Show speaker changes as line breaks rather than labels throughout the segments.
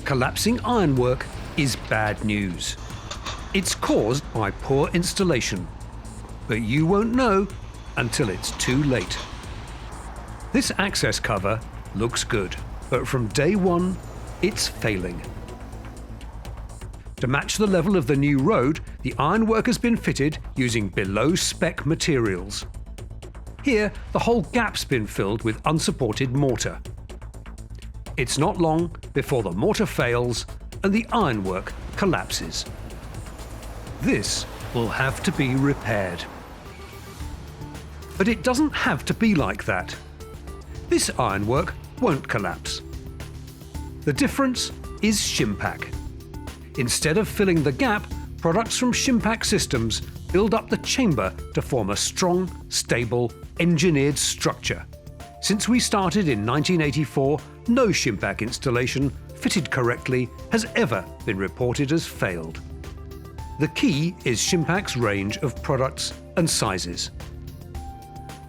Collapsing ironwork is bad news. It's caused by poor installation, but you won't know until it's too late. This access cover looks good, but from day one, it's failing. To match the level of the new road, the ironwork has been fitted using below-spec materials. Here, the whole gap's been filled with unsupported mortar. It's not long before the mortar fails and the ironwork collapses. This will have to be repaired. But it doesn't have to be like that. This ironwork won't collapse. The difference is Shimpac. Instead of filling the gap, products from Shimpac systems build up the chamber to form a strong, stable, engineered structure. Since we started in 1984, no Shimpac installation fitted correctly has ever been reported as failed. The key is Shimpac's range of products and sizes.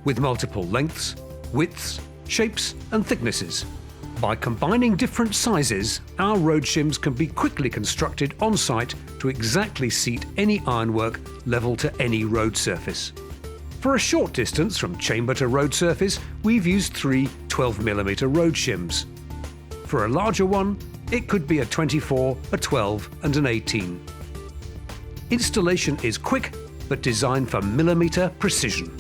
With multiple lengths, widths, shapes and thicknesses. By combining different sizes, our road shims can be quickly constructed on-site to exactly seat any ironwork level to any road surface. For a short distance from chamber to road surface, we've used 3 12mm road shims. For a larger one, it could be a 24, a 12 and an 18. Installation is quick, but designed for millimetre precision.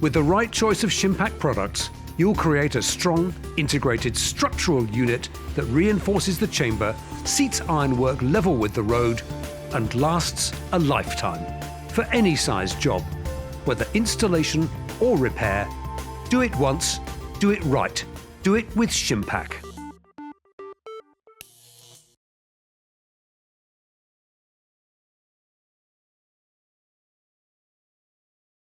With the right choice of Shimpac products, you'll create a strong, integrated structural unit that reinforces the chamber, seats ironwork level with the road, and lasts a lifetime. For any size job, whether installation or repair, do it once, do it right, do it with Shimpac.